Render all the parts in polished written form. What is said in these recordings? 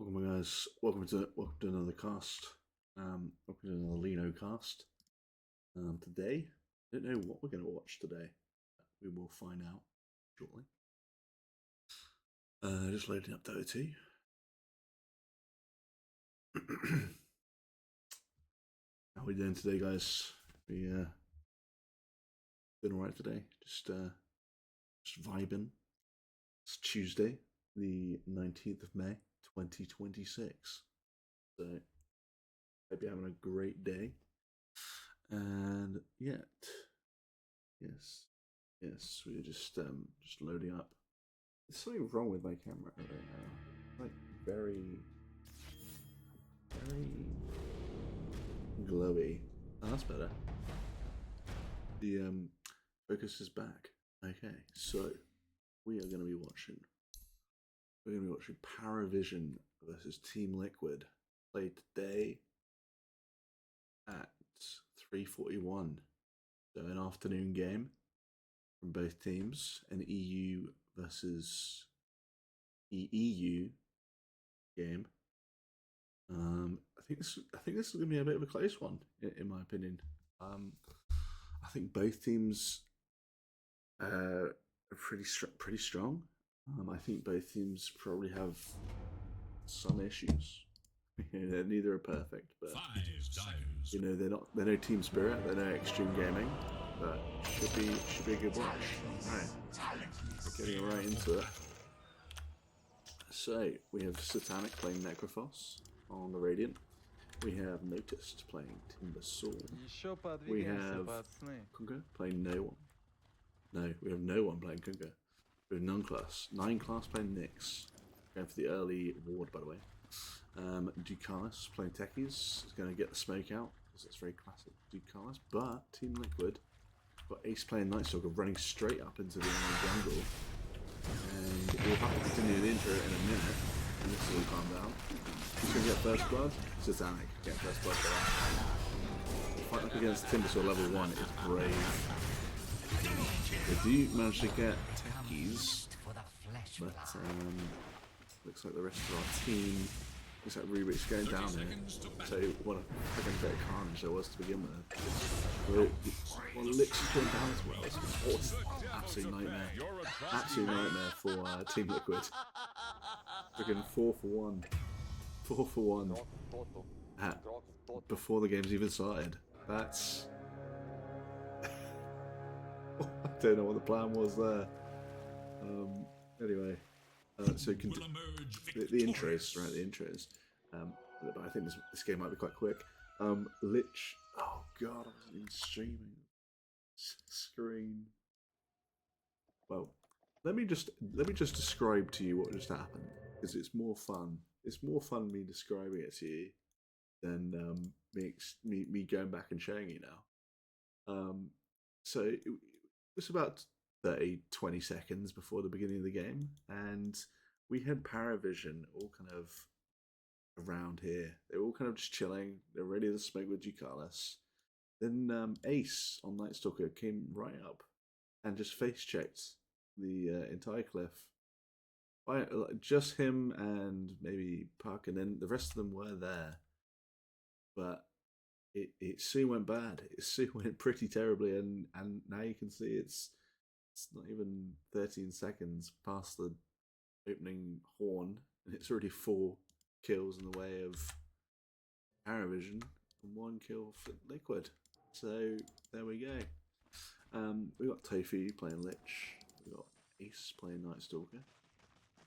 Welcome guys, welcome to another cast. Welcome to another Lino cast. Today, I don't know what we're going to watch today. We will find out shortly. Just loading up Dota 2. How are we doing today, guys? We doing alright today. Just vibing. It's Tuesday, the 19th of May. 2026. So hope you're having a great day. And yes, we're just loading up. There's something wrong with my camera right now. Like very glowy. Oh, that's better. The focus is back. Okay, so we are going to be watching. We're going to be watching Paravison versus Team Liquid, played today at 3:41. So an afternoon game from both teams, an EU versus EU game. I think this is going to be a bit of a close one, in my opinion. I think both teams are pretty strong. I think both teams probably have some issues. Neither are perfect, but you know they're no team spirit, they're no extreme gaming, but should be a good watch. Right, getting right into it. So we have Satanic playing Necrophos on the Radiant. We have Noticed playing Timber Sword. We have Kunga playing no one. No, we have no one playing Kunga. We have nine class playing Nyx. Going for the early ward, by the way. Ducalis playing Techies is going to get the smoke out because it's very classic Ducalis. But Team Liquid got Ace playing Nightstalker running straight up into the jungle. And we'll have to continue the intro in a minute. And this will calm down. Who's going to get first blood? Satanic. Get first blood for that. The fight up against Timbersword level 1 is brave. They do manage to get Techies, but looks like the rest of our team, looks like Rubik's going down here. So what a freaking bit of carnage there was to begin with. Well, Lich is going down as well. It's absolute nightmare. Absolute nightmare for Team Liquid. Freaking 4 for 1. 4 for 1 before the game's even started. That's... I don't know what the plan was there. Anyway, so the intros, right? The intros. But I think this game might be quite quick. Lich. Oh god, I wasn't even streaming. Screen. Well, let me just describe to you what just happened, because it's more fun. It's more fun me describing it to you than me going back and showing you now. So it was about 20 seconds before the beginning of the game, and we had Paravison all kind of around here. They were all kind of just chilling. They're ready to smoke with Ducalis. Then Ace on Nightstalker came right up and just face checked the entire cliff. Just him and maybe Puck, and then the rest of them were there. But it soon went bad. It soon went pretty terribly, and now you can see it's not even 13 seconds past the opening horn, and it's already 4 kills in the way of Paravison and 1 kill for Liquid. So there we go. We got Tofu playing Lich. We got Ace playing Nightstalker.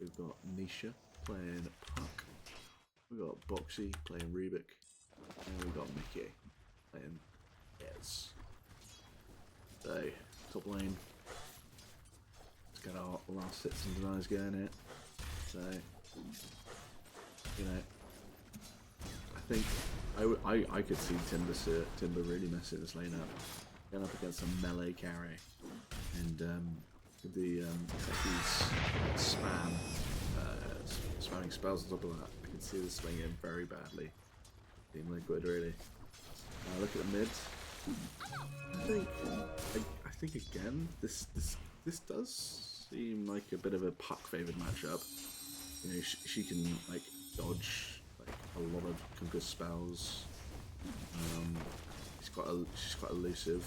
We've got Nisha playing Puck. We got Boxy playing Rubik. And we got Mickey playing Yes. So top lane. Let's get our last hits and denies going here. So you know, I think I could see Timber really messing this lane up, going up against a melee carry, and the Techies spamming spells on top of that. I can see this swinging very badly. Team Liquid really. Look at the mid. I think again this does seem like a bit of a Puck favoured matchup. You know, she can like dodge like a lot of Kunka's spells. She's quite elusive.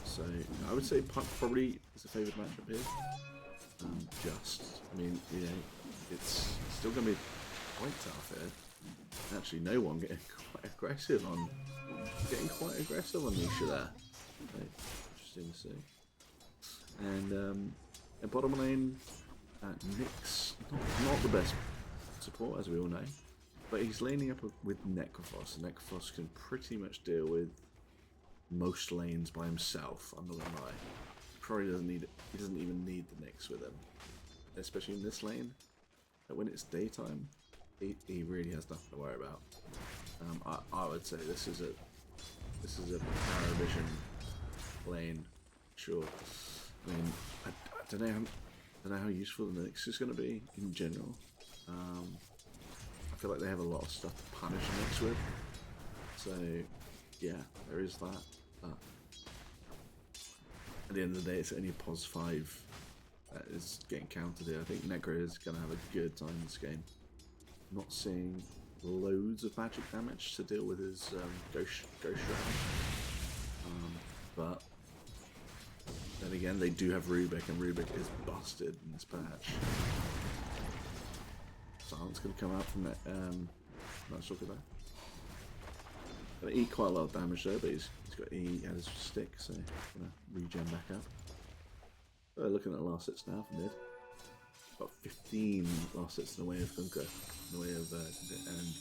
So I would say Puck probably is a favoured matchup here. I mean, you know, it's still going to be quite tough here. Actually, no one getting quite aggressive on Nisha there. Okay, interesting to see. And in bottom lane, Nick's not the best support, as we all know, but he's laning up with Necrophos, and Necrophos can pretty much deal with most lanes by himself. I'm not gonna lie. Probably doesn't need. He doesn't even need the Nyx with him, especially in this lane. But when it's daytime, he really has nothing to worry about. I would say this is a Paravison lane, sure. I mean, I don't know how useful the Nyx is going to be in general. I feel like they have a lot of stuff to punish Nyx with. So yeah, there is that. At the end of the day, it's only a +5 that is getting counted here. I think Necro is going to have a good time in this game. I'm not seeing loads of magic damage to deal with his Ghost Shroud. But then again, they do have Rubik, and Rubik is busted in this patch. Silence going to come out from that Stalker there. Going to eat quite a lot of damage though, but he's had his stick, so he's going to regen back up. Looking at the last hits now from Nid. Got 15 last hits in the way of Kunkka, in the way of and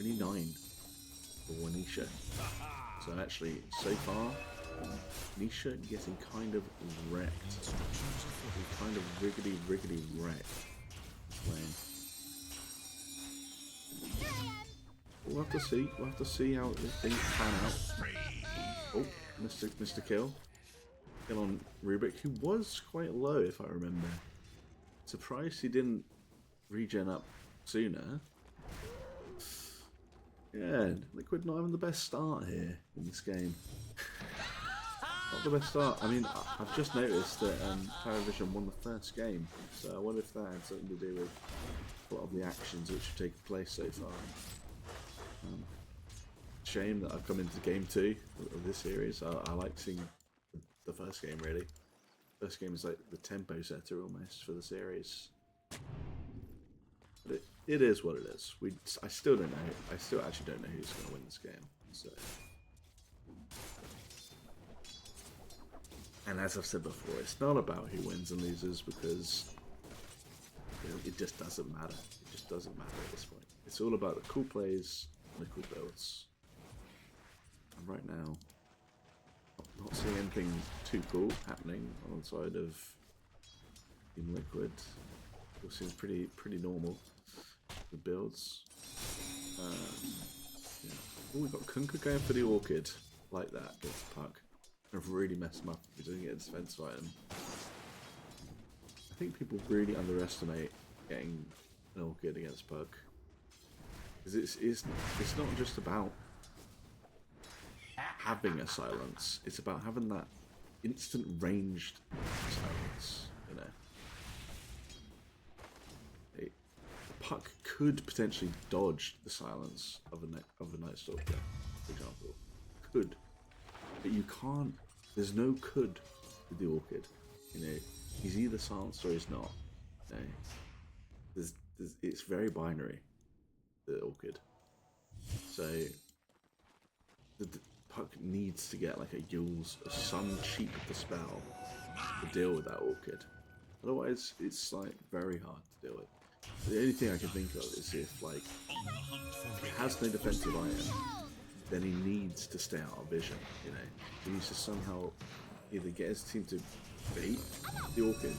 only 9 for Nisha. So actually, so far, Nisha getting kind of wrecked. Kind of riggedy wrecked. Playing. We'll have to see. We'll have to see how things pan out. Oh, Mr. Kill. Kill on Rubik, who was quite low, if I remember. Surprised he didn't regen up sooner. Yeah, Liquid not having the best start here in this game. Not the best start. I mean, I've just noticed that Paravison won the first game, so I wonder if that had something to do with a lot of the actions which have taken place so far. Shame that I've come into game 2 of this series. I like seeing the first game, really. First game is like the tempo setter almost for the series. But it is what it is. I still don't know. I still actually don't know who's going to win this game. So, and as I've said before, it's not about who wins and loses, because it just doesn't matter. It just doesn't matter at this point. It's all about the cool plays and the cool builds. And right now, I'm not seeing anything too cool happening on the side of Team Liquid. It all seems pretty normal. The builds. Yeah. Oh, we've got Kunkka going for the Orchid like that against Puck. I've really messed him up if he doesn't get a defensive item. I think people really underestimate getting an Orchid against Puck. Because it's not just about having a silence, it's about having that instant ranged silence, you know. Puck could potentially dodge the silence of a Night Stalker, for example. Could. But you can't. There's no could with the Orchid. You know, he's either silenced or he's not. You know? It's very binary, the Orchid. So the Puck needs to get like a Yule's, some cheap dispel to deal with that Orchid. Otherwise, it's like very hard to deal with. The only thing I can think of is if like he has no defensive item, then he needs to stay out of vision. You know, he needs to somehow either get his team to bait the Orchid,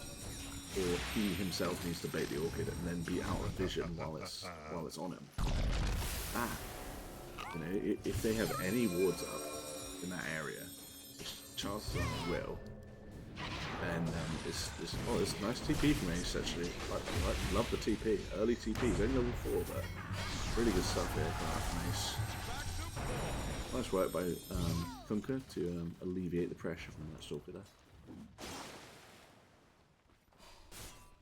or he himself needs to bait the Orchid and then be out of vision while it's on him. You know, if they have any wards up in that area, which chances are they will, then it's nice TP from Ace actually. I love the TP. Early TP. He's only level 4, but really good stuff here from Ace. Nice work by Kunkka to alleviate the pressure from that Stalker there.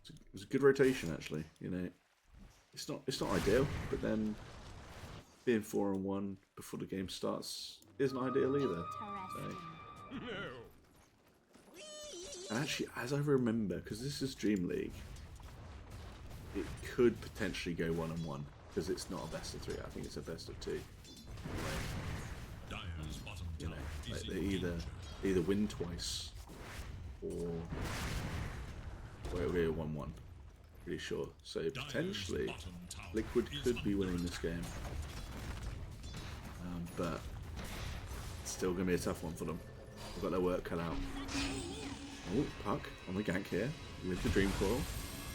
It was a good rotation actually. You know, it's not ideal, but then being 4-1 before the game starts isn't ideal either. So. And actually, as I remember, because this is Dreamleague, it could potentially go 1-1 because it's not a best of 3. I think it's a best of 2. Anyway, you know, like they either win twice or it'll go 1-1. Pretty sure. So potentially, Liquid could be winning this game, but it's still going to be a tough one for them. They've got their work cut out. Oh, Puck on the gank here with the Dream Coil.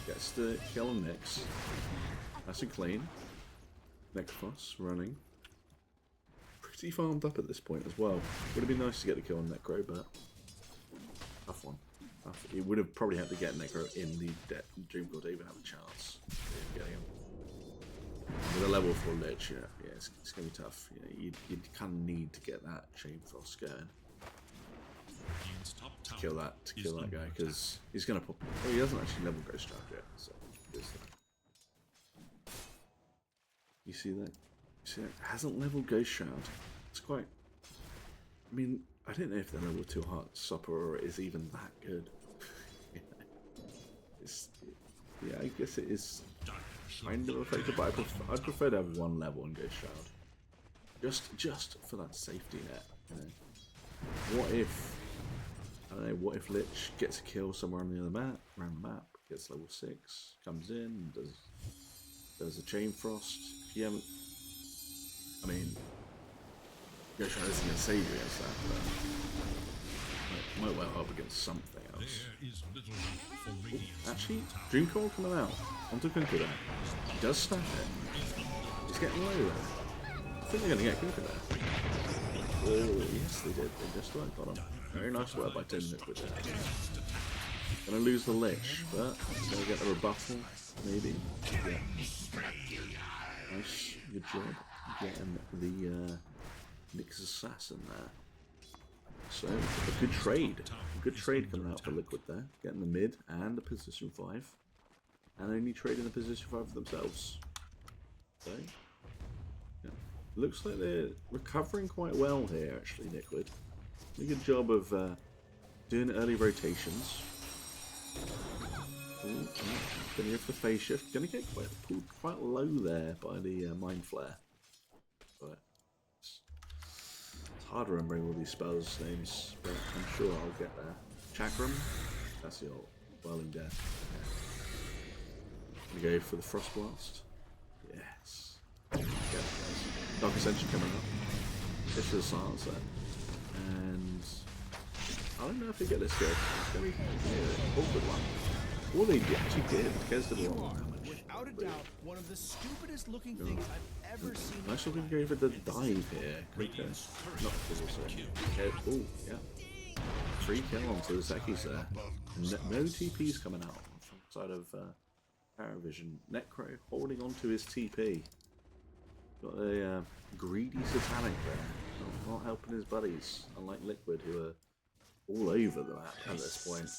Gets the kill on Nyx. Nice and clean. Necrophos running. Pretty farmed up at this point as well. Would have been nice to get the kill on Necro, but tough one. He would have probably had to get Necro in the Dream Coil to even have a chance of getting him. With a level 4 Lich, yeah, it's going to be tough. You know, you'd kind of need to get that Chain Frost going. To kill that guy, because he's gonna pop. Oh, he hasn't actually level Ghost Trap yet, so there's that. You see that? You see that? Hasn't leveled Ghost Shroud. It's quite. I mean, I don't know if the level 2 Heart Stopper is even that good. Yeah, I guess it is kind of effective, but I'd prefer to have 1 level in Ghost Shroud, just for that safety net. You know, what if? I don't know, what if Lich gets a kill somewhere on the other map, around the map, gets level 6, comes in, does a Chain Frost. If you haven't, I mean, Ghost Shroud isn't going to save you against that, but might well help against something else. Oh, actually, Dream Coil coming out onto Kunkka there. He does snap it. He's getting low there. I think they're going to get Kunkka there. Oh, yes, they did. They just about got him. Very nice work by Tim Liquid there. Gonna lose the Lich, but gonna get a rebuttal, maybe. Yeah. Nice, good job getting the Nyx Assassin there. So, a good trade. A good trade coming out for Liquid there. Getting the mid and the position 5. And only trading the position 5 for themselves. So, yeah. Looks like they're recovering quite well here, actually, Liquid. A good job of doing early rotations. Ooh, gonna go for the phase shift. Gonna get pulled quite low there by the Mind Flare. But it's hard remembering all these spells names, but I'm sure I'll get there. Chakram, that's your Whirling Death. Gonna go for the Frost Blast. Yes. Dark Ascension coming up. This is Silencer. And I don't know if they get this good. It's going to be an awkward one. All they actually did, Kez did a lot of damage. Without a doubt, one of the stupidest looking things I've ever seen. Nice looking go for the dive here. Quicker. Not oh, yeah. 3 kill onto the Zekis there. No TP's coming out from the side of Paravison. Necro holding onto his TP. Got a greedy Satanic there. Not helping his buddies, unlike Liquid, who are all over the map at this point.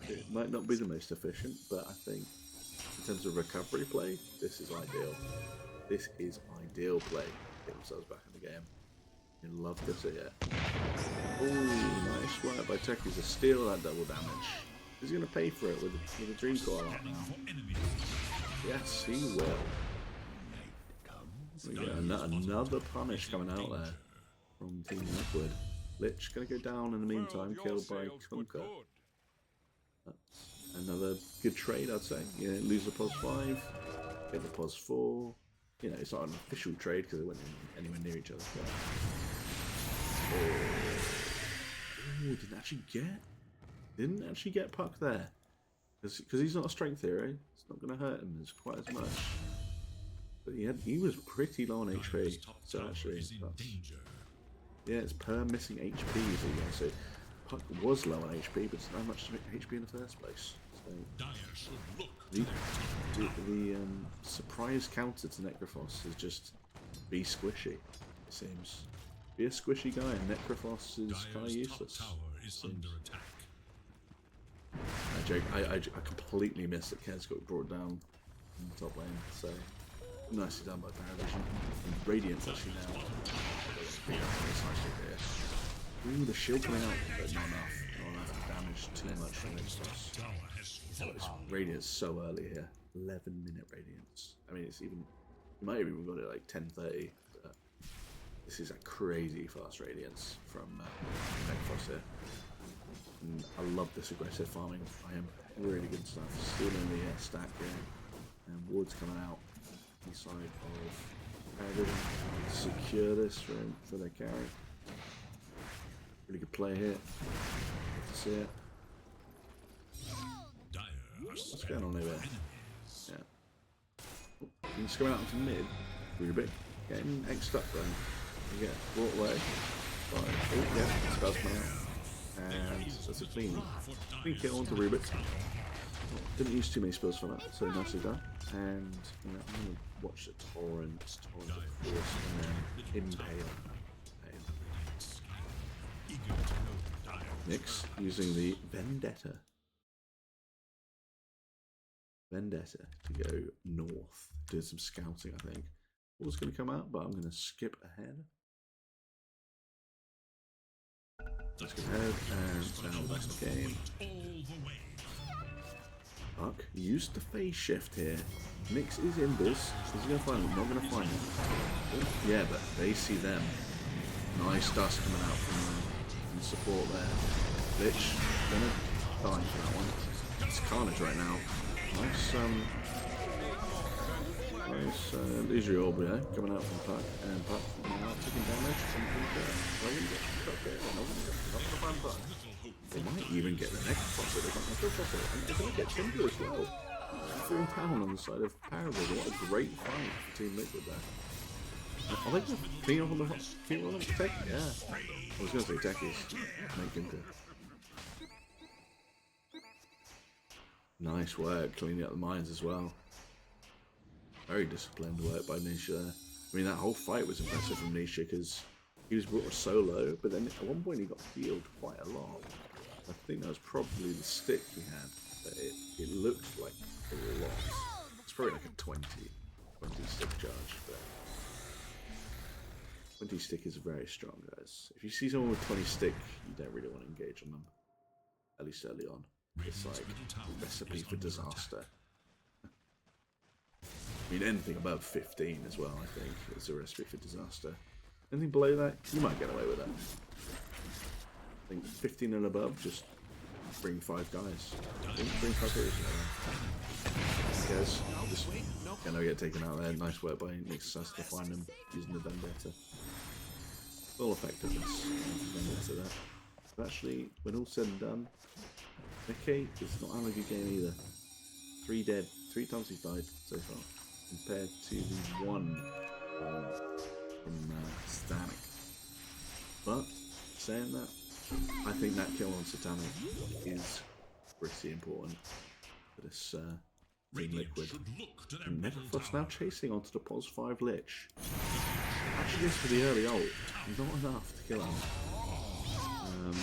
It might not be the most efficient, but I think in terms of recovery play, this is ideal. This is ideal play. Get themselves back in the game. You'd love to see it. Oh, nice work by Techies to steal that double damage. He's going to pay for it with a Dream Coil out now. Yes, he will. We get another punish coming out there from Team Liquid. Lich gonna go down in the meantime, killed by Kunkka. That's another good trade, I'd say. You know, lose the pos 5, get the pos 4. You know, it's not an official trade because they weren't anywhere near each other. Oh, didn't actually get Puck there because he's not a strength hero. It's not gonna hurt him as quite as much. But he was pretty low on HP, so actually, yeah, it's per missing HP, so you know, so Puck was low on HP, but it's not much HP in the first place. So the surprise counter to Necrophos is just be squishy, it seems. Be a squishy guy, and Necrophos is kind of useless. I joke, I completely missed that Kez got brought down in the top lane. So nicely done by Paravison. And Radiant's actually now. Ooh, the shield coming out, but not enough. Not enough damage. Too much from this boss. Radiant's so early here. 11-minute Radiance. I mean, it's even. You might have even got it like 10:30. But this is a crazy fast Radiance from Necrophos here. And I love this aggressive farming by him. Really good stuff. Stealing the stack here. And Ward's coming out inside of Paravison. Secure this for their carry. Really good play here. Good to see it. What's going on over there? Yeah. He's coming out into mid. Rubik. Getting X'd up then. You get brought away. Oh yeah, spells coming out. And that's a clean kill onto Rubik. Didn't use too many spells for that, so nicely done. And you know, I'm going to watch the torrent of course, and then impale. Nyx using the Vendetta to go north. Did some scouting, I think. What's going to come out, but I'm going to skip ahead. Let's go ahead and now back to the game. Puck used the phase shift here. Nyx is Imbus. Is he going to find him? Not going to find him. Yeah, but they see them. Nice dust coming out from support there. Lich, gonna die for that one. It's Carnage right now. Nice, Illusory Orb, yeah, coming out from Puck, and Puck now taking damage from Puck. They might even get the next fossil. They're going to get Timber as well. 4 pound on the side of Paravison. What a great fight for Team Liquid there. Are they going to clean up on the tech? Yeah. I was going to say techies. Make him good. Nice work cleaning up the mines as well. Very disciplined work by Nisha there. I mean, that whole fight was impressive from Nisha because he was brought solo, but then at one point he got healed quite a lot. I think that was probably the stick he had, but it looked like a lot. It's probably like a 20 stick charge, but 20 stick is very strong, guys. If you see someone with 20 stick, you don't really want to engage on them, at least early on. It's like a recipe for disaster. I mean, anything above 15 as well, I think, is a recipe for disaster. Anything below that, you might get away with that. I think 15 and above, just bring 5 guys. Bring 5 heroes. Guys, just gonna get taken out there. Nice work by Nyx to find him using the Vendetta. Full effectiveness of Vendetta there. But actually, when all said and done, okay, it's not having a good game either. 3 dead, 3 times he's died so far, compared to the 1 from Satanic. But saying that, I think that kill on Satanic is pretty important for this Team Liquid. And Necrophos now chasing onto the Pos 5 Lich. Actually, this for the early ult, not enough to kill him.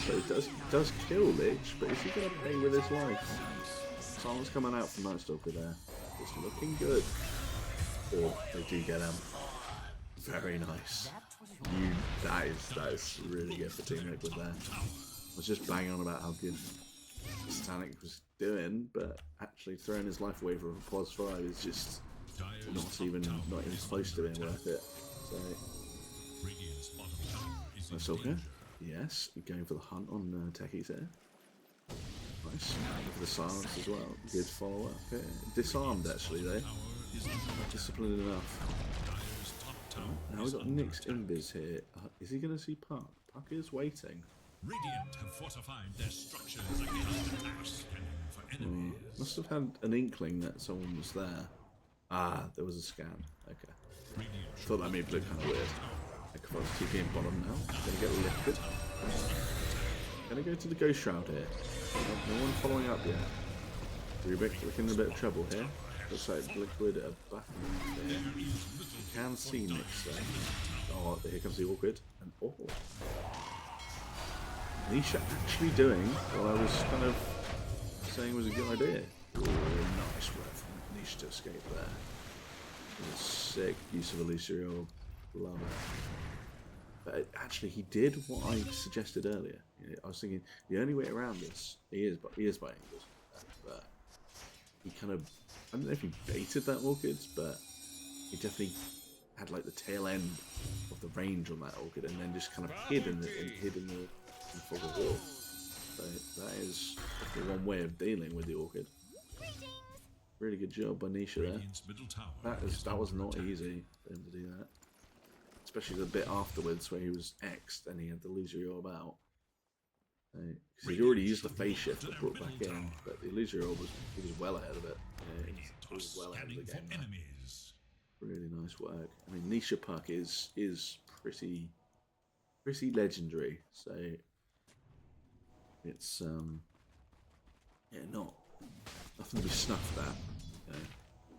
But it does kill Lich, but is he going to pay with his life? Someone's coming out from Nightstalker there. It's looking good. Or they do get him. Very nice. That is really good for Team Liquid there. I was just banging on about how good Satanic was doing, but actually throwing his life away for a Pos 5 is just not even close to being worth it. So that's okay. Yes, going for the hunt on techies there. Nice. Going for the silence as well. Good follow up here. Disarmed actually though. Not disciplined enough. Now we've got Nyx Imbiz here. Is he going to see Puck? Puck is waiting. Radiant have fortified their structures against attacks for enemies. Must have had an inkling that someone was there. Ah, there was a scan. Okay. Thought that made it look kind of weird. Necrophos TP in bottom now. Gonna get lifted. Gonna go to the Ghost Shroud here. No one following up yet. Rubik looking in a bit of trouble here. Looks like Liquid are back there. You can see Nyx there. Oh, here comes the Awkward. And oh. Nisha actually doing what I was kind of saying was a good idea. Oh, nice work from managed to escape there. A sick use of Illusory Orb. Love it. But actually, he did what I suggested earlier. You know, I was thinking the only way around this, he is by angles, but he kind of, I don't know if he baited that Orchid, but he definitely had like the tail end of the range on that Orchid, and then just kind of hid in the fog of war. So that is definitely one way of dealing with the Orchid. Really good job by Nisha there. That was not easy for him to do that. Especially the bit afterwards where he was X'd and he had the Illusory Orb out. Because he'd already used the phase shift that brought back in, but the Illusory Orb he was well ahead of it. Yeah, he was well ahead of the game. Really nice work. I mean, Nisha Puck is pretty legendary. So it's yeah, nothing to be snuffed at. You know.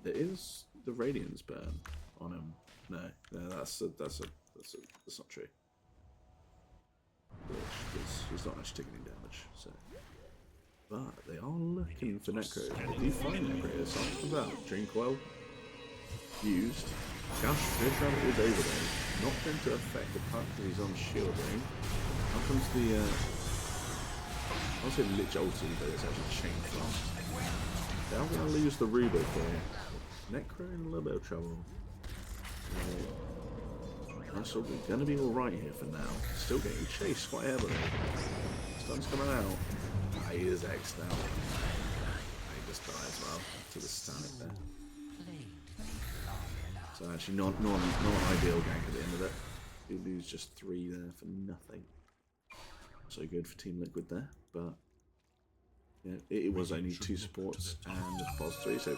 There is the Radiance burn on him. No, that's not true. He's not actually taking any damage. So, but they are looking for Necro. They do find Necro. There's something about Dream Coil used. Gauss Travel is over there. Not going to affect the puck because he's on shield ring. How comes the I'll say Lich ulti, but it's actually Chain Flask. They are going to lose the Rubik here. Necro in a little bit of trouble. That's all going to be alright here for now. Still getting chased quite heavily. Stun's coming out. He is X now. He just dies well to the stun there. So actually not an ideal gank at the end of it. You lose just 3 there for nothing. So good for Team Liquid there, but yeah, it was only 2 supports and a pos 3, so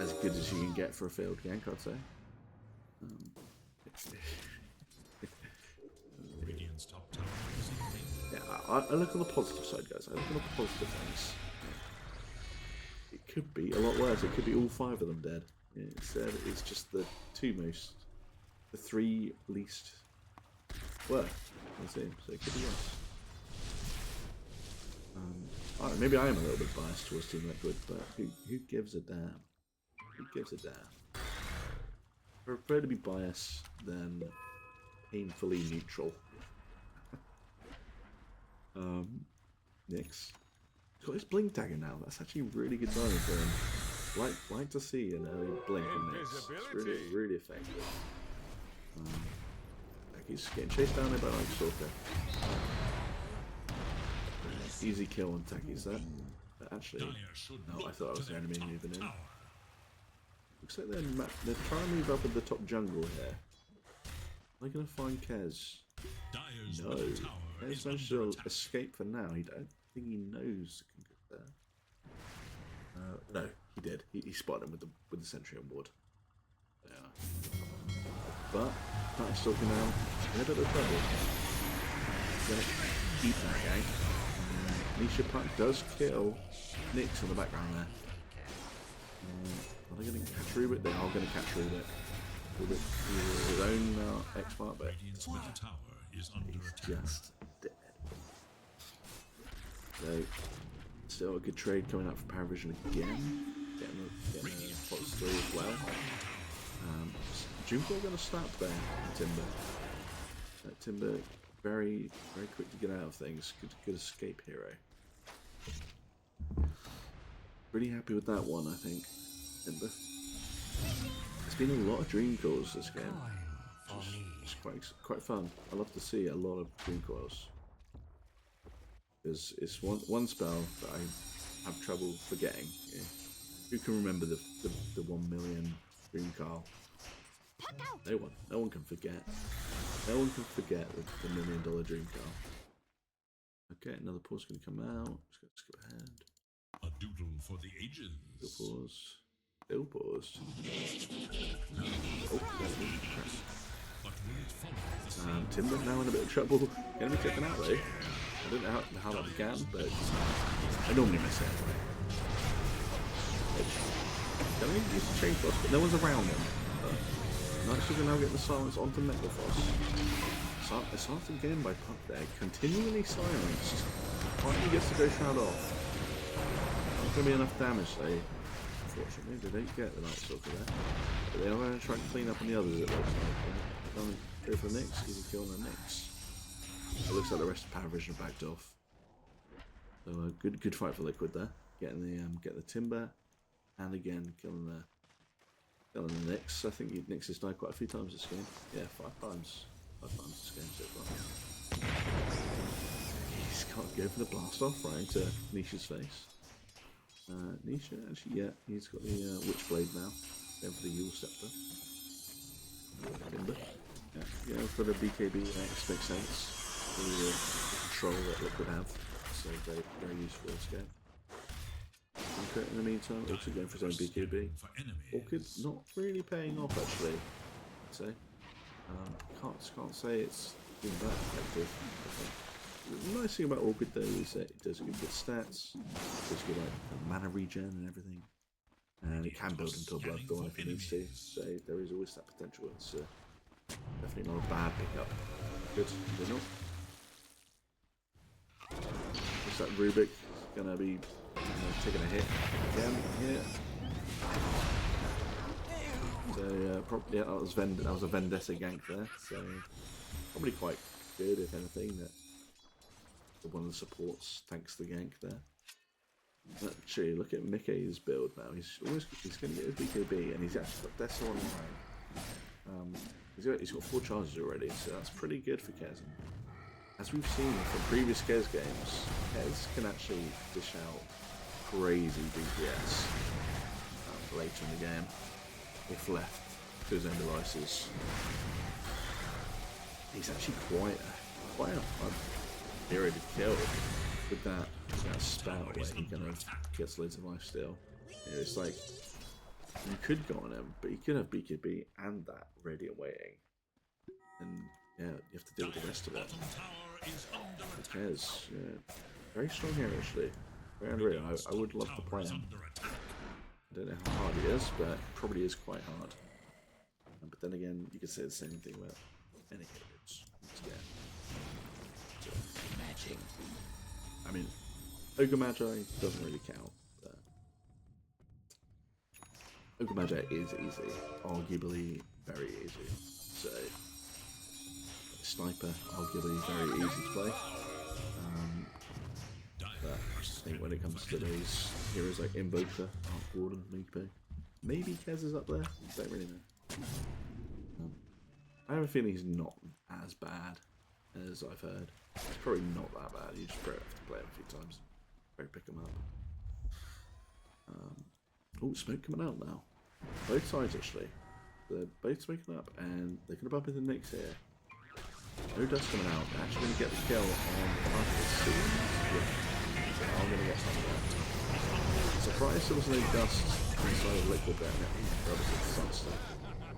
as good as you can get for a failed gank, I'd say. Yeah, I look on the positive side, guys. I look on the positive things. It could be a lot worse. It could be all 5 of them dead. Yeah, instead, it's just the 3 least worth. So it could be worse. Maybe I am a little bit biased towards Team Liquid, but who gives a damn? Who gives a damn? I prefer to be biased than painfully neutral. Nyx. He's got his blink dagger now. That's actually really good timing for him. Like to see an early blink in Nyx. It's really effective. He's getting chased down there by Night Stalker. Easy kill on Taki's there. But actually, no, I thought I was the enemy moving in. Looks like they're trying to move up in the top jungle here. Are they going to find Kez? No. Kez managed to escape for now. I don't think he knows the King there. No, he did. He spotted him with the sentry on board. Yeah. But Night Stalker now in a bit of trouble. He's going to keep that gang. Nisha Puck does kill Nyx in the background there. Are they going to catch Rubik? They are going to catch Rubik. With his own X-Part, but he's just dead. So, still a good trade coming up for Paravison again. Getting a plus 3 as well. Dreamcoil going to snap there, Timber. Timber, very quick to get out of things. Good escape hero. Pretty happy with that one, I think. Timber. There's been a lot of dream coils this game. It's quite fun. I love to see a lot of dream coils. It's one spell that I have trouble forgetting. Yeah. Who can remember the 1 million dream coil? No one can forget. No one can forget the $1 million dream coil. Okay, another pause going to come out. Just go ahead. A doodle for the ages. Still pause. Still pause. Oh, Timber now in a bit of trouble. Going to be taken out though. I don't know how that began, but I normally miss it anyway. Going to use the chain frost, but no one's around him. Nice to now get the silence onto Necrophos. Silence again by Puck there, continually silenced. Finally gets to go Shroud off. Not going to be enough damage though unfortunately. They don't get the Night Stalker there. But they are going to try and clean up on the others, it looks like. Don't go for the Nyx, easy kill on the Nyx. It looks like the rest of Paravison backed off. So good fight for Liquid there. Getting the Timber, and again killing the Nyx. I think Nyx has died quite a few times this game. Yeah, 5 times. 5 times this game so far. He's can't go for the blast off right into Nisha's face. Nisha, actually, yeah, he's got the Witchblade now. Going for the Yule Scepter. Timber. Yeah, for the BKB, that makes sense. The control that Liquid have. So very useful this game. Concrete in the meantime, also going for his own BKB. Orchid not really paying off actually, I'd say. Can't say it's been that effective. The nice thing about Orchid though is that it does good stats, it does good like mana regen and everything, and it can build into a Bloodthorn if it needs to. So there is always that potential. It's definitely not a bad pickup. Good, enough. Looks like Rubik gonna be taking a hit again here. So probably that was a Vendetta gank there. So probably quite good if anything that one of the supports tanks the gank there. Actually, look at Mickey's build now. He's going to get his BKB, and he's actually got Death online. He's got 4 charges already, so that's pretty good for Kez. As we've seen from previous Kez games, Kez can actually dish out crazy DPS later in the game if left to his own devices. He's actually quite a fun hero to kill with that spell where he kind of gets loads of life steal. You know, it's like you could go on him, but you could have BKB and that radiant waiting, and yeah, you have to deal with the rest of it. Who cares? Yeah, very strong here actually. Very unreal. I would love to play him. I don't know how hard he is, but probably is quite hard. But then again, you could say the same thing about any heroes. Yeah. So, I mean, Ogre Magi doesn't really count, but Ogre Magi is easy, arguably very easy. So, Sniper, arguably very easy to play. But I think when it comes to those heroes like Invoker, Arc Warden, maybe Kez is up there. Don't really know. I have a feeling he's not as bad as I've heard. It's probably not that bad. You just have to play him a few times. Probably pick him up. Oh, smoke coming out now. Both sides actually. They're both smoking up, and they're going to bump into the Nyx here. No dust coming out. They're actually going to get the kill on Paravison soon. So I'm going to get some of that. Surprised there was no dust inside of Liquid there. Paravison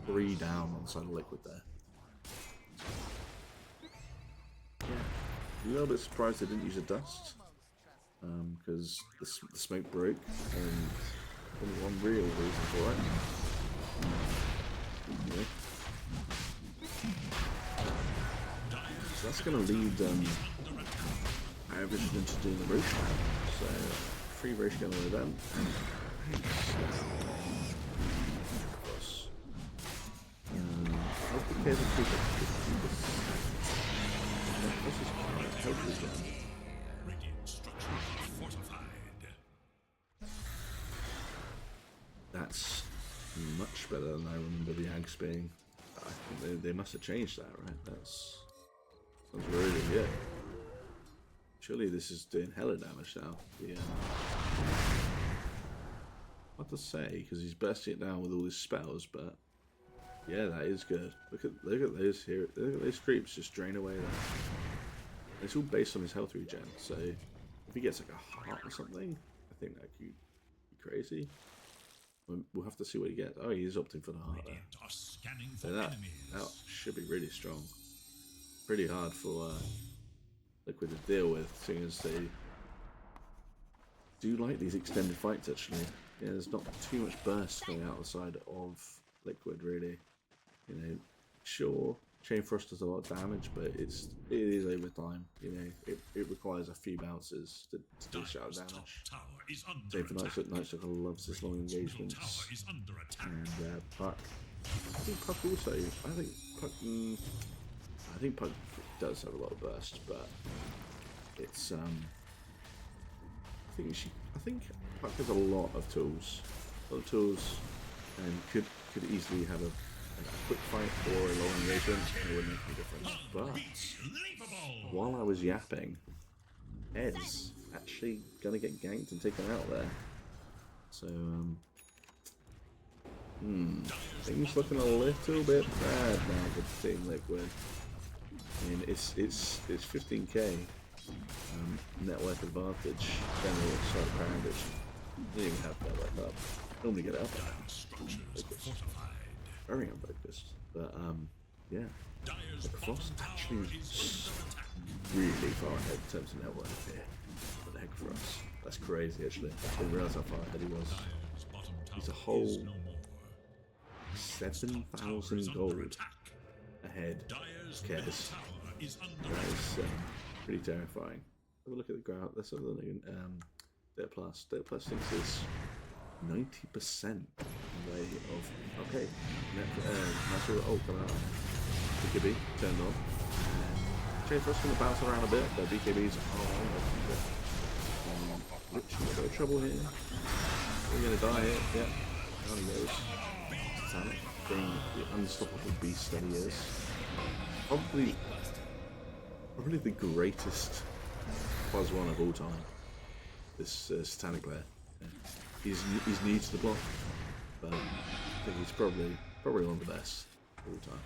3 down on the side of Liquid there. Yeah, a little bit surprised they didn't use a dust, because the smoke broke, and only one real reason for it. Yeah. So that's going to lead Paravison into doing the Roche. So 3 Roche going with them. Hope the Kez will keep it. This is quite helpful again. Radiant structures fortified. That's much better than I remember the Ags being. I think they must have changed that, right? That's sounds really good. Surely this is doing hella damage now. Yeah. Hard to say because he's bursting it down with all his spells, but yeah, that is good. Look at those here. Look at those creeps just drain away there. It's all based on his health regen, so if he gets like a heart or something, I think that could be crazy. We'll have to see what he gets. Oh, he's opting for the heart there. So that should be really strong. Pretty hard for Liquid to deal with, seeing as they do like these extended fights actually. Yeah, there's not too much burst coming out the side of Liquid really. You know, sure, Chain Frost does a lot of damage, but it is over time. You know, it requires a few bounces to dish out damage. Same for Nightsucker. Nightsucker loves his long engagements. And Puck. I think Puck also. I think Puck does have a lot of burst, but it's I think Puck has a lot of tools, and could easily have a quick fight or a long engagement, and it wouldn't make any difference. But while I was yapping, Ed's actually gonna get ganked and taken out there. So things looking a little bit bad now for Team Liquid. I mean, it's 15k net worth advantage. General side Paravison. You didn't even have net worth up. Normally get up. Very unfocused, but yeah. Frost actually really far ahead in terms of net worth here. What the heck for us? That's crazy actually. I didn't realise how far ahead he was. He's a whole 7,000 gold ahead. Cares. That is pretty terrifying. Have a look at the graph. Let's have a look at Data Plus. Data Plus thinks it's 90% way of okay. Natural coming out. BKB turned on. Chain Frost gonna bounce around a bit, but BKB's literally a bit of trouble here. We're gonna die here. Yep. Down he goes. Satanic, being the unstoppable beast that he is. Probably the greatest +1 of all time. This Satanic player. Yeah. He's new to the block, but I think he's probably one of the best of all time.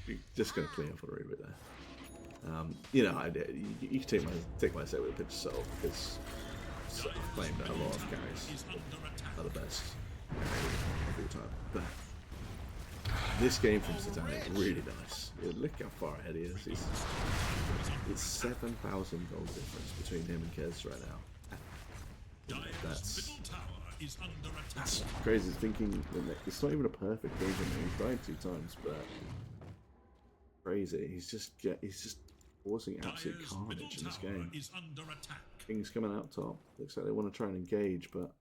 You're just gonna clean up a little bit there. You know, you can take my set with a pinch of salt because I've claimed that a lot of carries are the best of all time. But this game from Satanic really nice. Look how far ahead he is. It's 7,000 gold difference between him and Kez right now. That's crazy thinking. It's not even a perfect game for me. He's died 2 times, but crazy. He's just causing absolute carnage in this game. King's coming out top. Looks like they want to try and engage, but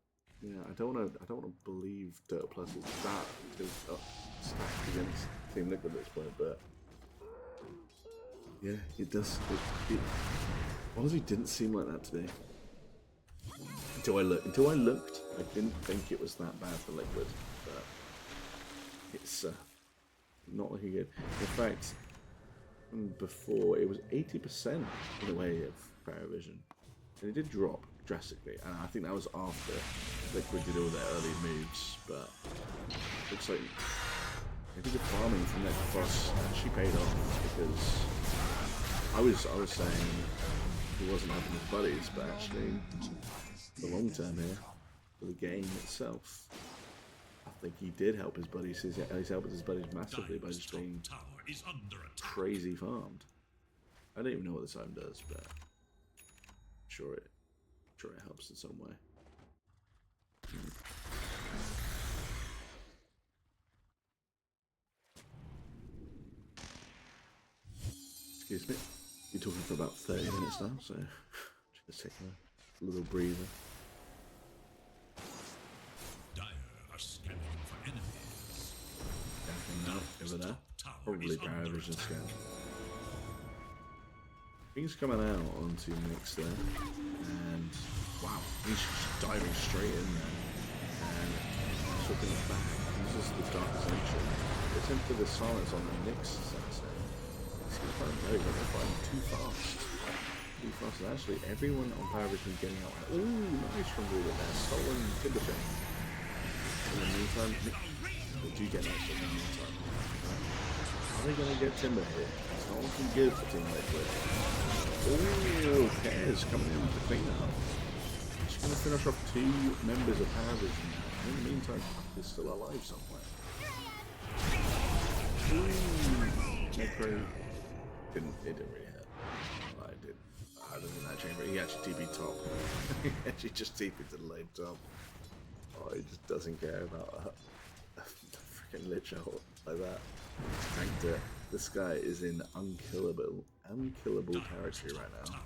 yeah, I don't want to believe Dota Plus is that stacked against Team Liquid at this point, but yeah, it does. It honestly didn't seem like that to me. Until I looked, I didn't think it was that bad for Liquid, but it's not looking good. In fact, before it was 80% in the way of Paravison, and it did drop drastically, and I think that was after Liquid did all their early moves, but looks like maybe the farming from that Frost actually paid off, because I was saying he wasn't helping his buddies, but actually the long term here for the game itself, I think he did help his buddies. He's helped his buddies massively by just being crazy farmed. I don't even know what this item does, but I'm sure it helps in some way. Excuse me. You're talking for about 30 minutes now, so just taking a little breather. Over there. Probably Paravison scan. He's coming out onto Mix there, and wow, he's diving straight in there, and slipping it back. Uses the Darkest Nature. Gets into the silence on the Nyx sensor. He's going to find too fast. And actually, everyone on Paravison is getting out. Ooh, nice from Ruler there. Stolen Timber Chain. In the meantime, they do get nice in the meantime. Are they going to get Timber here? It's not looking good for Team Liquid. Oh, Kez coming in with the clean up. She's going to finish off 2 members of Paravison. In the meantime, Puck is still alive somewhere. Ooh, Necro. It didn't really hurt. Well, it did. Other than that chamber, he actually TP top. He actually just TP'd to the lane top. Oh, he just doesn't care about a freaking Lich Ult. like that. Tanked it. This guy is in unkillable territory right now.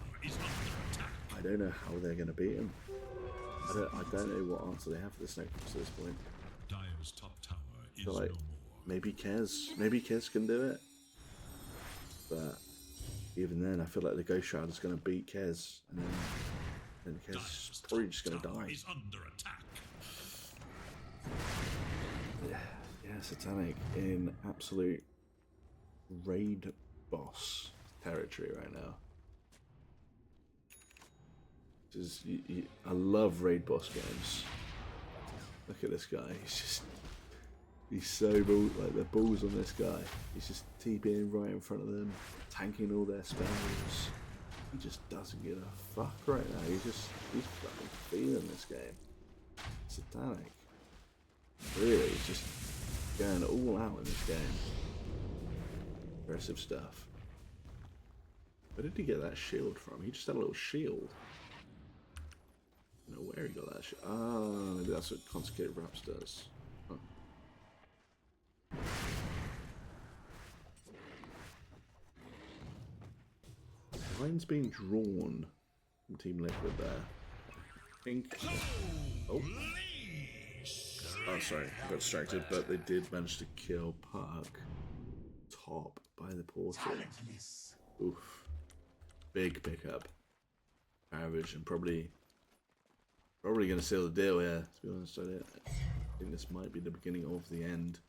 I don't know how they're gonna beat him. I don't know what answer they have for this next at this point. Dire's top tower is I feel like no more. maybe Kez can do it. But even then I feel like the Ghost Shroud is gonna beat Kez, and then Kez is probably just gonna die. Is under attack. Yeah, Satanic in absolute raid boss territory right now. I love raid boss games. Look at this guy. He's so bull, like the balls on this guy. He's just TPing right in front of them, tanking all their spells. He just doesn't give a fuck right now. He's fucking feeling this game. Satanic. Really, he's just going all out in this game. Impressive stuff. Where did he get that shield from? He just had a little shield. I don't know where he got that shield. Ah, maybe that's what Consecrated Wraps does. Huh. Line's being drawn from Team Liquid there. I think. Oh, sorry, I got distracted, but they did manage to kill Park top by the portal. Oof. Big pickup. Paravison probably going to seal the deal here, to be honest. I think this might be the beginning of the end.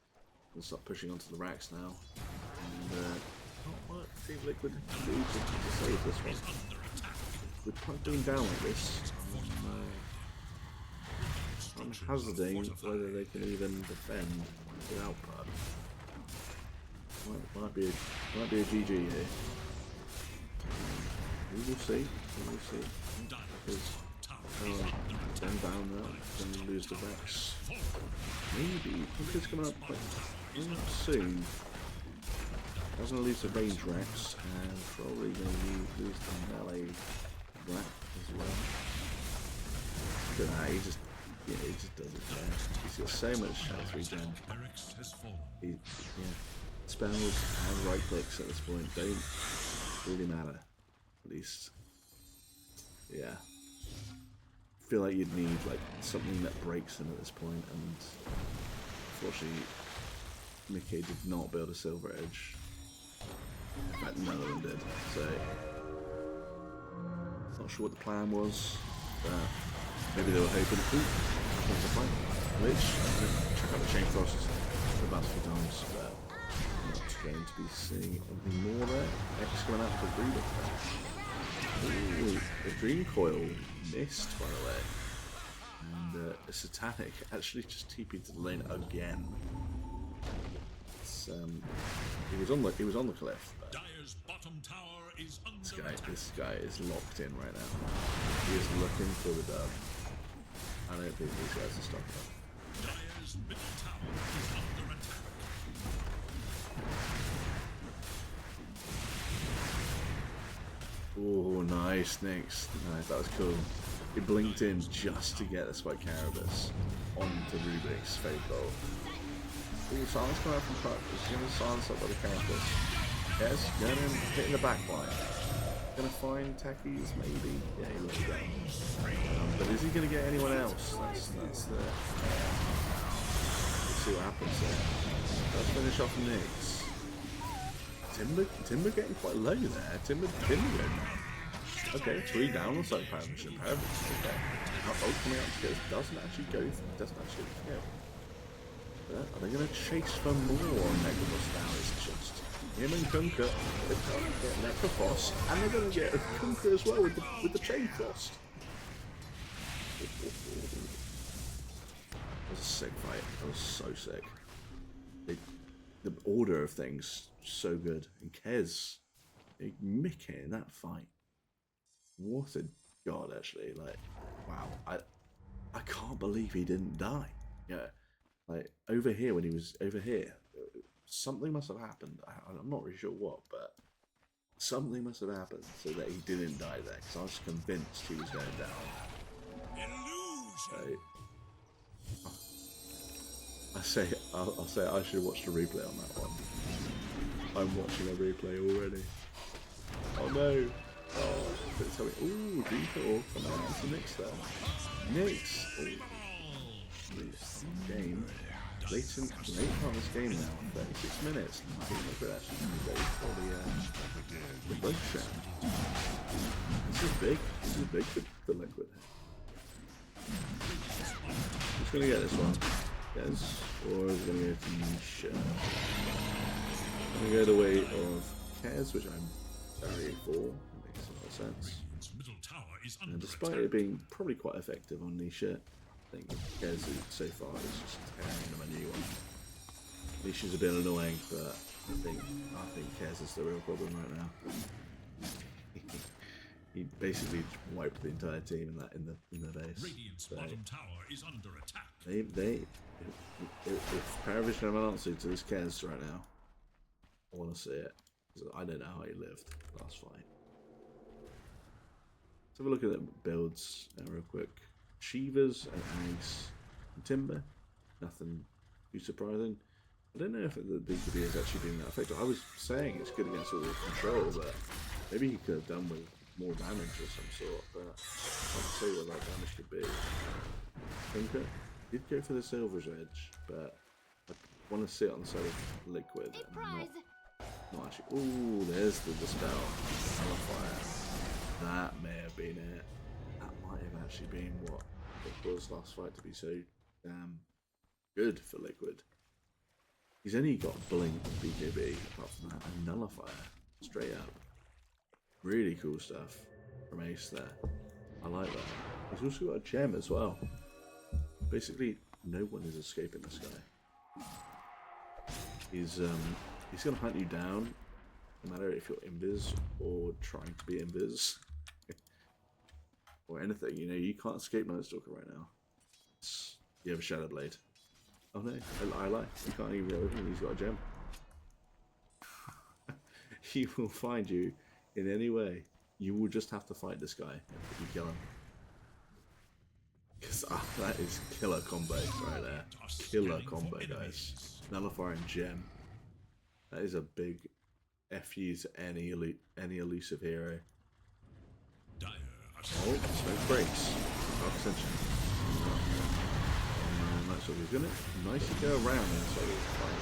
We'll start pushing onto the racks now. And not what Team Liquid can do to save this one. With Puck being down like this, I'm hazarding whether they can even defend without Puck. Might be a GG here. We will see. Because them down there, then lose the Rex. Maybe Punker's coming up quite soon. Doesn't lose the range Rex, and probably going to lose the melee Rat as well. Look at that, he just doesn't care. He's got so much health regen. Spells and right clicks at this point don't really matter. At least, yeah. I feel like you'd need like something that breaks him at this point, and unfortunately, Mickey did not build a Silver Edge. In fact, none of them did. So, not sure what the plan was, but maybe they were hoping. Ooh, that's a fight. Glitch. Check out the Chain Frost about 3 times, but not going to be seeing anything more there. X coming out for Breeder. Ooh, the Dream Coil missed, by the way. And a Satanic actually just TP'd to the lane again. It's, he was on the cliff. Dire's bottom tower is under This guy is locked in right now. He is looking for the dub. I don't think these guys are stopping him. Dire's middle tower is under attack. Oh, nice, Nix. Nice, that was cool. He blinked in just to get the Spike Carabus onto Rubik's fake goal. Ooh, silence coming out from Puck. He's going to silence up by the Carabus. Yes, going in, hitting the back line. Gonna find Techies, maybe. Yeah, he looks down. But is he gonna get anyone else? That's the. Let's see what happens there. Let's finish off Nix. Timber getting quite low there. Timber going down. Okay, 3 down on side Paravison. Okay. Oh, coming out to go. Doesn't actually go kill. But are they gonna chase for more on Megaboss now? It's just him and Kunka. They're going to get Necrophos, and they're going to get Kunka as well with the Chain Frost. That was a sick fight. That was so sick. The order of things, so good. And Kez, Mickey in that fight. What a god, actually. Like, wow. I can't believe he didn't die. Yeah. Like, over here, when he was over here, something must have happened. I'm not really sure what, but something must have happened so that he didn't die there, because I was convinced he was going down. So, I'll say I should have watched a replay on that one. I'm watching a replay already. Oh no! Oh, don't tell me. Ooh, Dreamleague coming out into Nyx there. Nyx! Game. Late part of this game now, 36 minutes. I think we could actually be ready for the bug shot. This is big. This is big for Liquid. Who's gonna get this one? Yes, or is it gonna go to Nisha? I'm gonna go the way of Kez, which I'm very for. It makes a lot of sense. And despite it being probably quite effective on Nisha, I think Kez so far is just tearing them a new one. Nisha's a bit annoying, but I think Kez is the real problem right now. He basically wiped the entire team in the base. Radiant's bottom tower is under attack. If Paravison have an answer to this Kez right now, I want to see it. I don't know how he lived last fight. Let's have a look at the builds real quick. Shivas and Ace and Timber. Nothing too surprising. I don't know if the BKB is actually doing that effective. I was saying it's good against all the control, but maybe he could have done with more damage of some sort, but I can't say what that damage could be. Tinker did go for the Silver's Edge, but I want to see it on the side of Liquid and not actually. Ooh, there's the Dispel. Fire. That may have been it. That might have actually been what it caused last fight to be so good for Liquid. He's only got Blink and BKB, apart from that, and Nullifier, straight up. Really cool stuff from Ace there. I like that. He's also got a gem as well. Basically, no one is escaping this guy. He's gonna hunt you down, no matter if you're invis or trying to be invis. Or anything, you know, you can't escape Night Stalker right now. You have a Shadow Blade. Oh no, I lie. You can't even get with him, he's got a gem. He will find you in any way. You will just have to fight this guy if you kill him. Because that is killer combo right there. Killer combo, guys. Nullifier and gem. That is a big FU to any elusive hero. Oh, smoke breaks. Dark Ascension. That's what he's gonna nicely go around inside of the fight.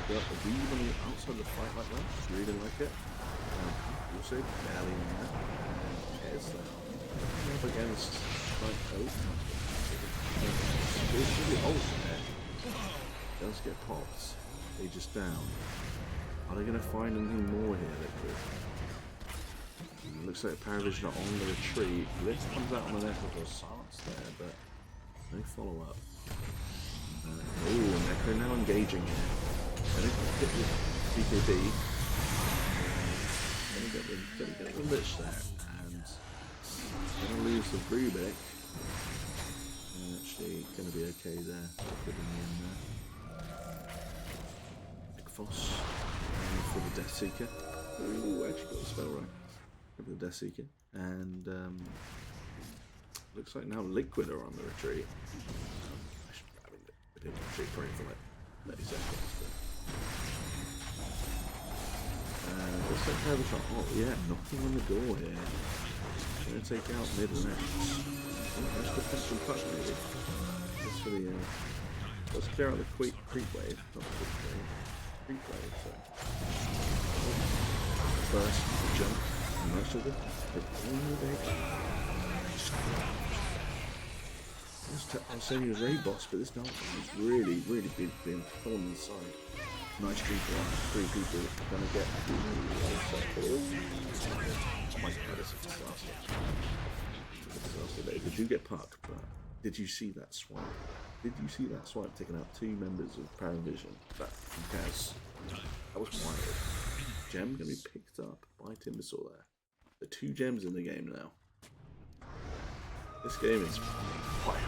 Go up really outside the fight like that. Really like it. Also, barely in there. Kez there. Up against like there's really ult there. Does get pops. They just down. Are they gonna find anything more here, Liquid? Looks like Paravison are on the retreat. Blitz comes out on the left with a silence there, but no follow up. Oh, and Echo now engaging here. I think I'll hit with BKB. Gonna get the Lich there, and gonna lose the Rubik. Actually, gonna be okay there. Putting in Big Foss for the Death Seeker. Ooh, actually got the spell right. For the Death Seeker, and looks like now Liquid are on the retreat. I didn't retreat probably for like 30 seconds. Looks like Paravison. Oh yeah, knocking on the door here. Gonna take out mid left. Oh, let's defend some touch maybe. Let's for the let's clear out the creep wave, not the creep wave. So first jump. Most of it. I'm saying he was a boss, but this dance is really, really big being thrown inside. Nice people, 3 people gonna get my god, it's a disaster. Did you get pucked? But did you see that swipe? Did you see that swipe taking out 2 members of Paravison? That from Kaz. That was wild. Gem gonna be picked up by Timbersaw there. The 2 gems in the game now. This game is wild.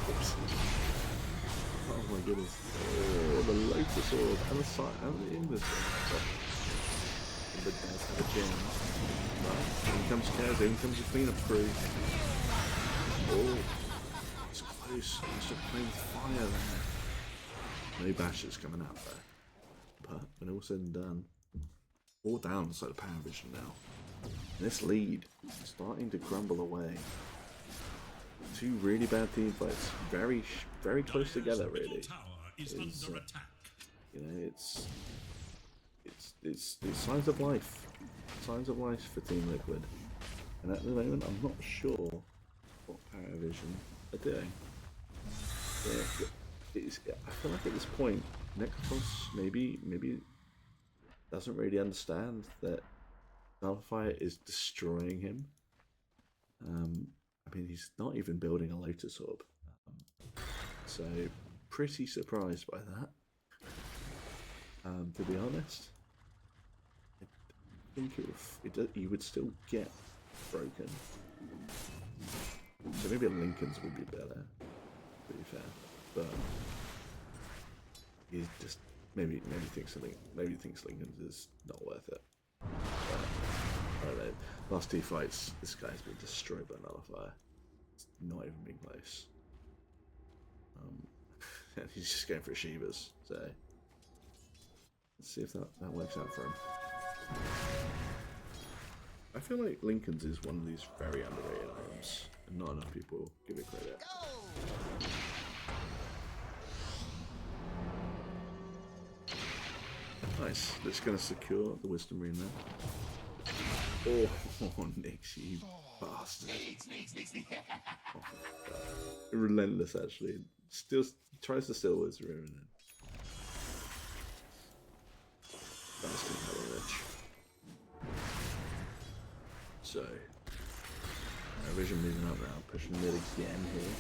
Oh my goodness. Oh, the Lotus Orb and the side and the Invis. The guys have a gem. Right. In comes Kaz, in comes the cleanup crew. Oh, it's close. He's just playing fire there. No bashers coming out there. But when all said and done, 4 down inside of Paravison now. And this lead is starting to crumble away. 2 really bad team fights, very close together. Really, it's, you know, it's signs of life for Team Liquid. And at the moment, I'm not sure what Paravison are doing. I feel like at this point, Necrophos maybe doesn't really understand that Nullify is destroying him. I mean, he's not even building a Lotus Orb. So, pretty surprised by that. To be honest, I think you would still get broken. So maybe Lincoln's would be better, to be fair. But he just maybe thinks Lincoln's is not worth it. But, I don't know. Last 2 fights, this guy's been destroyed by Nullifier. It's not even been close. And he's just going for Shivas, so let's see if that works out for him. I feel like Lincoln's is one of these very underrated items, and not enough people give it credit. Nice. That's going to secure the Wisdom Rune there. Oh, Nix, you bastard. Oh, relentless, actually. Still tries to steal Wisdom Rune and then bastard hella rich. So, Vision moving up now, pushing mid again here.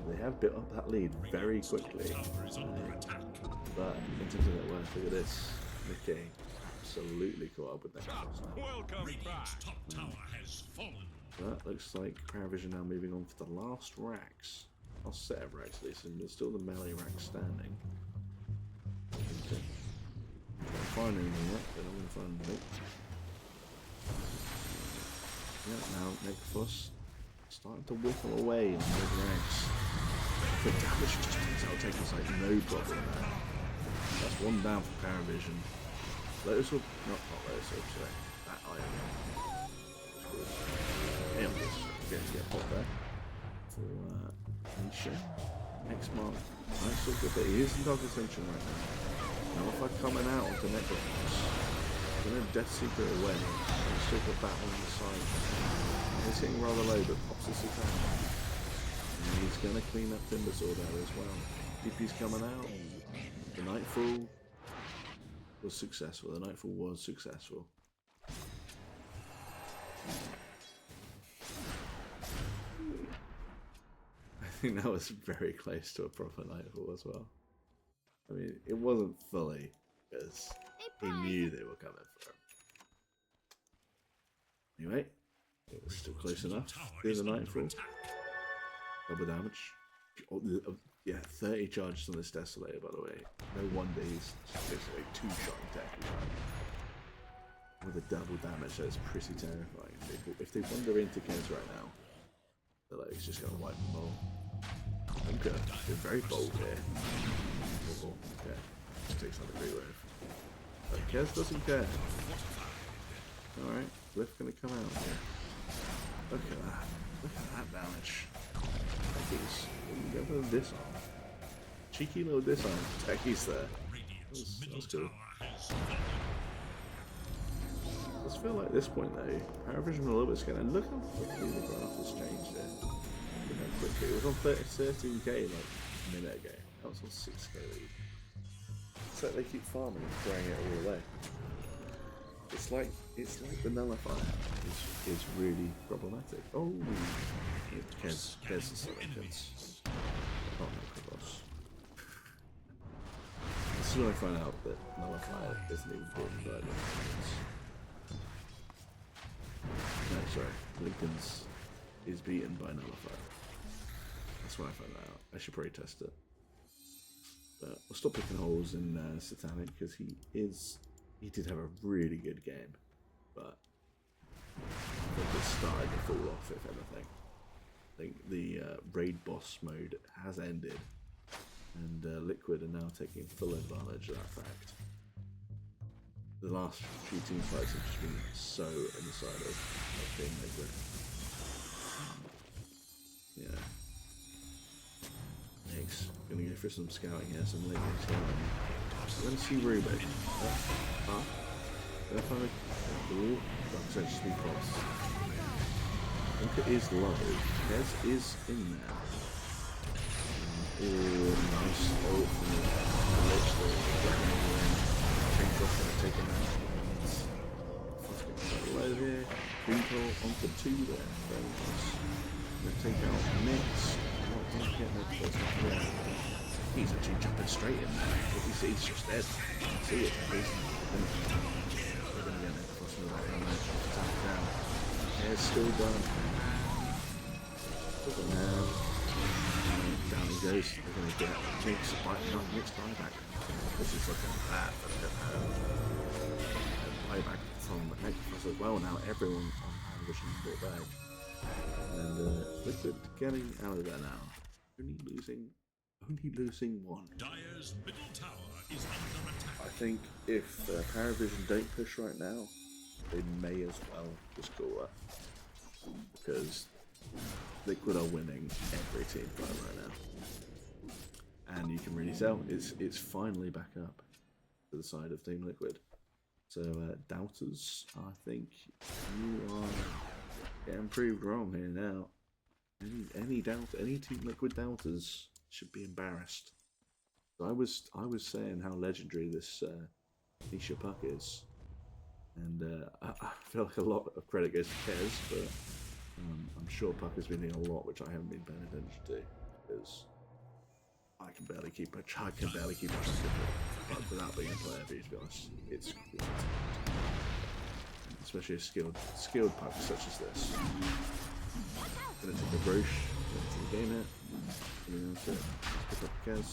They have built up that lead very quickly. But in terms of net worth, look at this. Mickey absolutely caught up with that. Welcome back. Top tower has fallen. That looks like Paravison now moving on for the last racks. Last set of racks at least, and there's still the melee rack standing. Try to find anything yet, but I'm going to find nope. Yeah, now Necrophos starting to whittle away in mid ranks. The damage just turns out taking us like no problem there. That's 1 down for Paravison. Lotus Orb, not Lotus Orb, sorry. That iron. Damn, this going to get hot there. For Nisha. Next mark. Nice still good, but he is in Dark Ascension right now. Now if I coming out onto Necrophos, I'm going to Death Seeker away. I'll still got that on the side. He's hitting rather low, but pops this attack. And he's going to clean up Timber Sword out as well. DP's coming out. The Nightfall was successful. I think that was very close to a proper Nightfall as well. I mean, it wasn't fully, because he knew they were coming for him. Anyway, it was still close enough. Here's a Nightfall. Double damage. Yeah, 30 charges on this Desolator, by the way. No wonder he's basically 2-shot attack. With a double damage, that's pretty terrifying. If they wander into Kens right now, they're like, it's just going to wipe them all. Okay, they're very bold here. Oh, okay, just takes on the reload. But Kez doesn't care. Alright, Glyph gonna come out here. Look at that. Look at that damage. Techies. Get rid of this arm. Cheeky little disarm. Techies there. That's cool. I just feel like at this point though, Paravison a little bit scared. And look how quickly the graph has changed here. Look how quickly. It was on 13k like a minute ago. That was on 6k lead. It's like they keep farming and throwing it all away. It's like the Nullifier is really problematic. Oh, Kez is Kez. Oh my gosh. This is when I find out that Nullifier isn't even important by Lincoln's. No, sorry. Lincoln's is beaten by Nullifier. That's when I find that out. I should probably test it. But we'll stop picking holes in Satanic because he did have a really good game, but I think it started to fall off, if anything. I think the raid boss mode has ended, and Liquid are now taking full advantage of that fact. The last few team fights have just been so on the side of being Liquid. Yeah. Next, gonna go for some scouting here, some late scouting. Let's see Rubik. If I ooh, that's actually cross. I think it is low. Kez is in there. Oh, nice ult from the lich there. Change off and taking that. Let's get quite low here. Beetle onto 2 there. Very nice. Gonna take out Mix. Oh, don't get Mix. Yeah. He's actually jumping straight in there. He's just dead. See it. We're gonna get Mix. What's in the background there? Tap it down. Hair's still done. Now. Down he goes. We're going to get Mix buyback. This is looking bad for the buyback from Necrophos as well. Now everyone on Paravison brought back. And Liquid getting out of there now. Only losing 1. Dire's middle tower is under attack. I think if Paravison don't push right now, they may as well just go up. Because Liquid are winning every team fight right now, and you can really tell it's finally back up to the side of Team Liquid. So doubters, I think you are getting proved wrong here now. Any Team Liquid doubters should be embarrassed. So I was saying how legendary this Nisha Puck is, and I feel like a lot of credit goes to Kez, but I'm sure Puck has been doing a lot which I haven't been paying attention to, because I can barely keep a track of Puck without being a player, to be honest. It's especially a skilled Puck such as this. Gonna take a Roche into the game here. Gonna pick up Kez.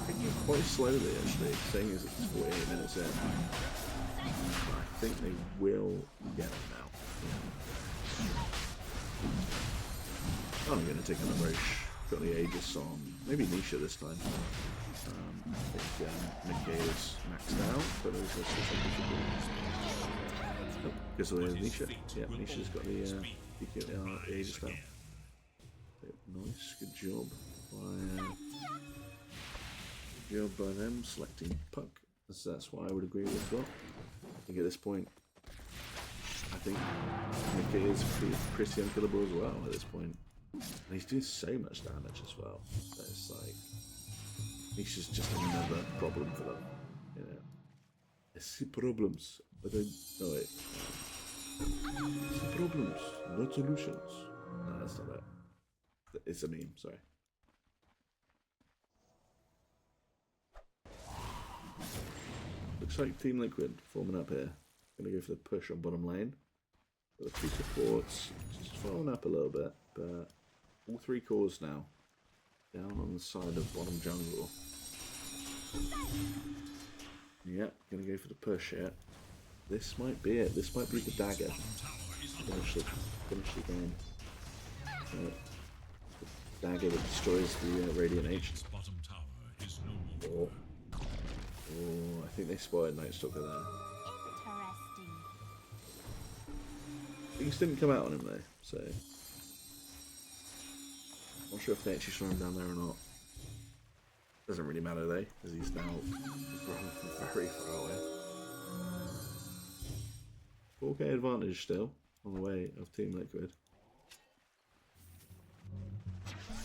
Picking it quite slowly actually, saying as it's 48 minutes in. I think they will get it now. I'm going to take on the Roche. Got the Aegis on. Maybe Nisha this time. I think Mickey is maxed out, but there's still something to do. Because of the Nisha. Yeah, Nisha's got the Aegis now. Nice, good job by them selecting Puck. That's what I would agree with as well. I think at this point, I think Mickey is pretty unkillable as well at this point. And he's doing so much damage as well. That it's like, Nisha's just another problem for them. You know, I see problems, but I know it. I see problems, not solutions. No, that's not it. It's a meme. Sorry. Looks like Team Liquid forming up here. Gonna go for the push on bottom lane. Got a few supports, just following up a little bit, but all 3 cores now down on the side of bottom jungle. Yep, gonna go for the push here. This might be it. This might be the dagger. Finish the game. The dagger that destroys the Radiant Agent. Or I think they spotted Night Stalker there. Things didn't come out on him though, so not sure if they actually saw him down there or not. Doesn't really matter though, because he's now run from very far away. 4K advantage still on the way of Team Liquid.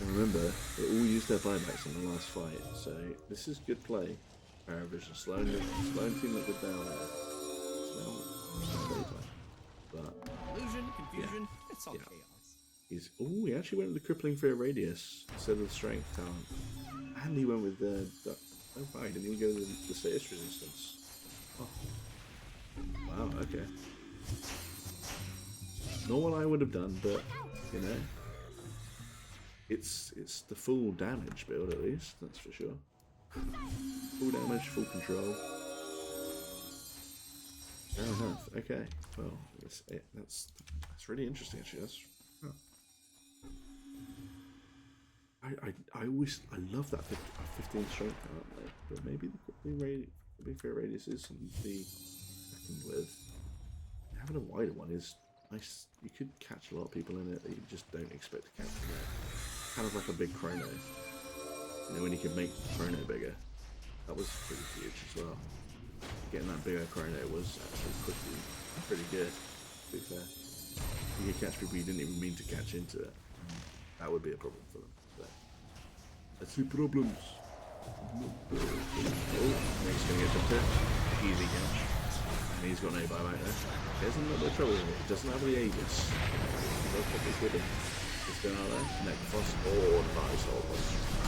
And remember, they all used their buybacks in the last fight, so this is good play. Paravison slowing Team Liquid down there. It's now playtime. But illusion, confusion, it's all chaos. He actually went with the crippling fear radius instead of the strength talent. And he went with the oh wow, he didn't even go with the status resistance. Oh. Wow, okay. Not what I would have done, but you know, it's the full damage build at least, that's for sure. Full damage, full control. Fair enough. Okay. Well, that's really interesting actually. I love that 15 strength card, but maybe the big fair radius is and the second with having a wider one is nice. You could catch a lot of people in it that you just don't expect to catch in there. Kind of like a big chrono. You know, when you could make chrono bigger, that was pretty huge as well. Getting that bigger chrono was actually pretty good. To be fair, you could catch people you didn't even mean to catch into it. That would be a problem for them. So, let's see problems. Oh, Nate's gonna get jumped in. Easy catch. And he's got no buyback there. He has a little bit of trouble with it. He doesn't have the Aegis. He'll probably with him. Just going out there. Necrophos or the Paravison was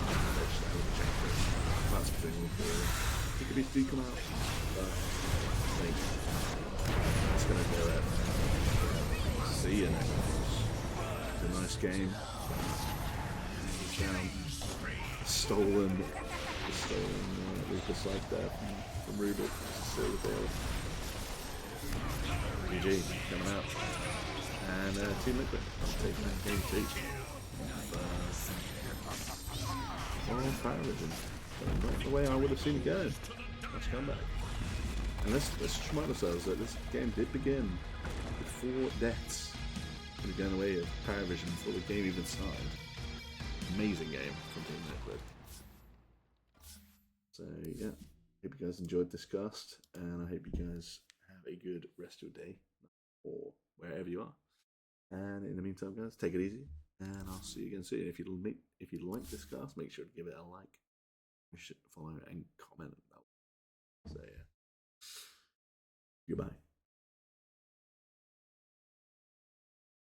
damage that was a check for him. That's between all four. He could be come out. But I think that's gonna do it. See you, Necrophos. It's a nice game. Down. Stolen Lucas like that from Rubik. Silver Ball. GG coming out. And Team Liquid taking that game 2. Paravison. Not the way I would have seen it go. Let's come back. And let's just remind ourselves that this game did begin with 4 deaths. We're going away of Paravison before the game even started. Amazing game from Team Liquid. So yeah, hope you guys enjoyed this cast, and I hope you guys have a good rest of your day, or wherever you are. And in the meantime, guys, take it easy, and I'll see you again soon. If you like this cast, make sure to give it a like, follow, and comment. So yeah, goodbye.